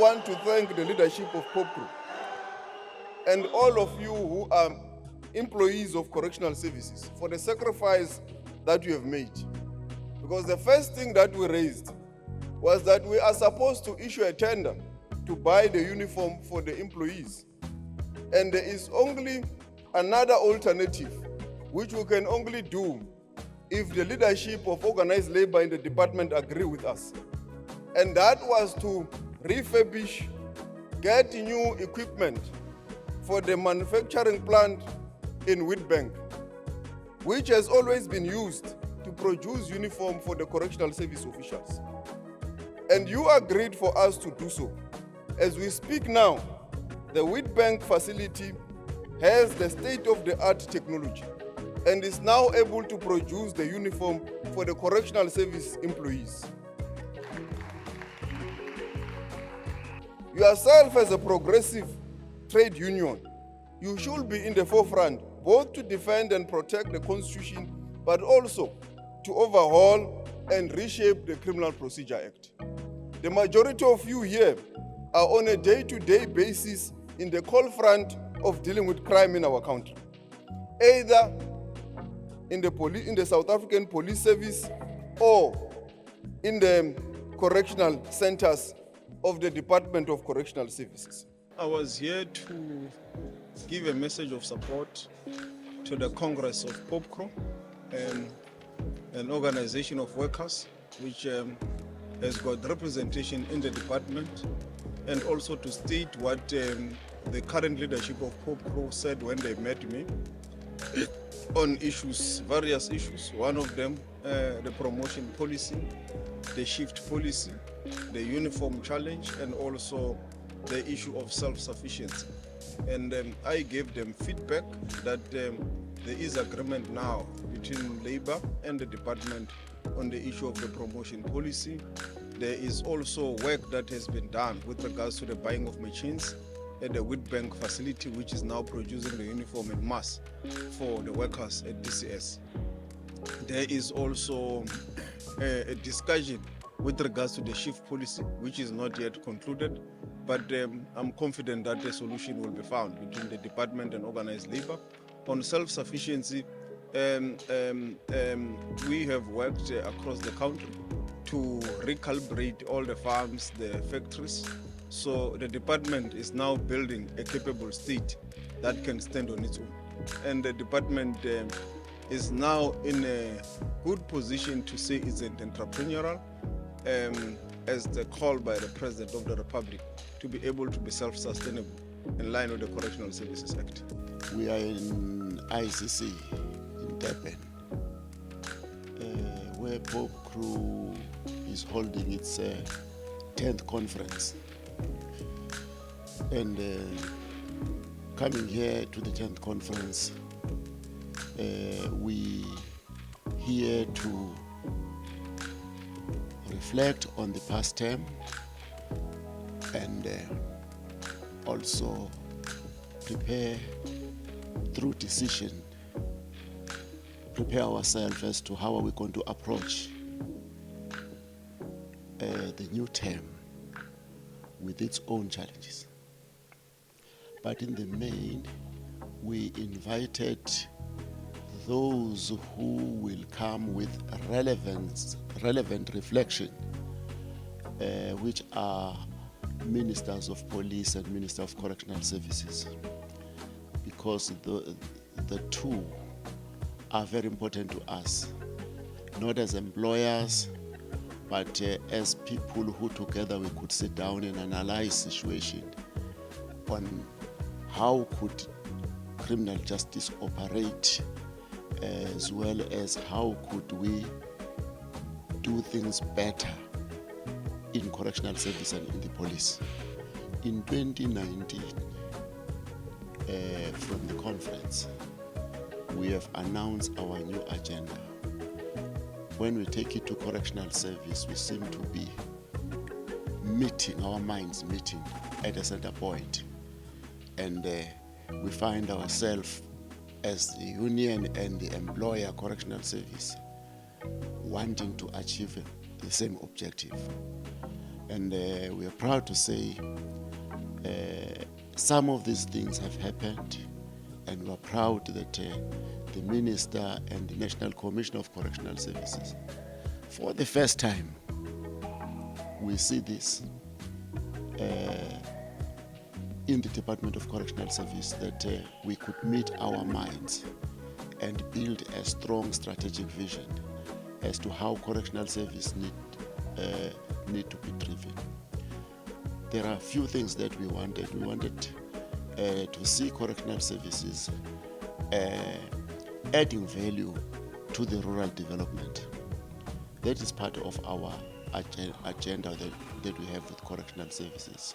want to thank the leadership of POPCRU and all of you who are employees of correctional services for the sacrifice that you have made. Because the first thing that we raised was that we are supposed to issue a tender to buy the uniform for the employees. And there is only another alternative, which we can only do if the leadership of organized labor in the department agree with us. And that was to refurbish, get new equipment for the manufacturing plant in Witbank, which has always been used to produce uniform for the correctional service officials. And you agreed for us to do so. As we speak now, the Witbank facility has the state-of-the-art technology and is now able to produce the uniform for the correctional service employees. Yourself, as a progressive trade union, you should be in the forefront, both to defend and protect the Constitution, but also to overhaul and reshape the Criminal Procedure Act. The majority of you here are on a day-to-day basis in the cold front of dealing with crime in our country, either in the South African Police Service or in the correctional centers of the Department of Correctional Services. I was here to give a message of support to the Congress of POPCRU, an organization of workers which has got representation in the department, and also to state what the current leadership of POPCRU said when they met me on issues, various issues. One of them, the promotion policy, the shift policy, the uniform challenge, and also the issue of self-sufficiency. And I gave them feedback that there is agreement now between Labour and the department on the issue of the promotion policy. There is also work that has been done with regards to the buying of machines at the Witbank facility, which is now producing the uniform in mass for the workers at DCS. There is also a discussion with regards to the shift policy, which is not yet concluded, but I'm confident that a solution will be found between the department and organized labor. On self-sufficiency, we have worked across the country to recalibrate all the farms, the factories. So the department is now building a capable state that can stand on its own. And the department is now in a good position to say it's an entrepreneurial, as the call by the President of the Republic, to be able to be self-sustainable in line with the Correctional Services Act. We are in ICC in Durban, where POPCRU is holding its 10th conference. And coming here to the 10th conference, we here to reflect on the past term and also prepare through decision, prepare ourselves as to how are we going to approach the new term with its own challenges. But in the main, we invited those who will come with relevant reflection, which are ministers of police and minister of correctional services, because the two are very important to us, not as employers, but as people who together we could sit down and analyze situation on how could criminal justice operate, as well as how could we do things better in correctional service and in the police. In 2019, from the conference, we have announced our new agenda. When we take it to correctional service, we seem to be our minds meeting at a center point. And we find ourselves as the union and the employer correctional service wanting to achieve the same objective. And we are proud to say some of these things have happened, and we are proud that the Minister and the National Commission of Correctional Services, for the first time, we see this in the Department of Correctional Service, that we could meet our minds and build a strong strategic vision as to how correctional service need to be driven. There are a few things that we wanted. We wanted to see correctional services adding value to the rural development. That is part of our agenda that we have with correctional services.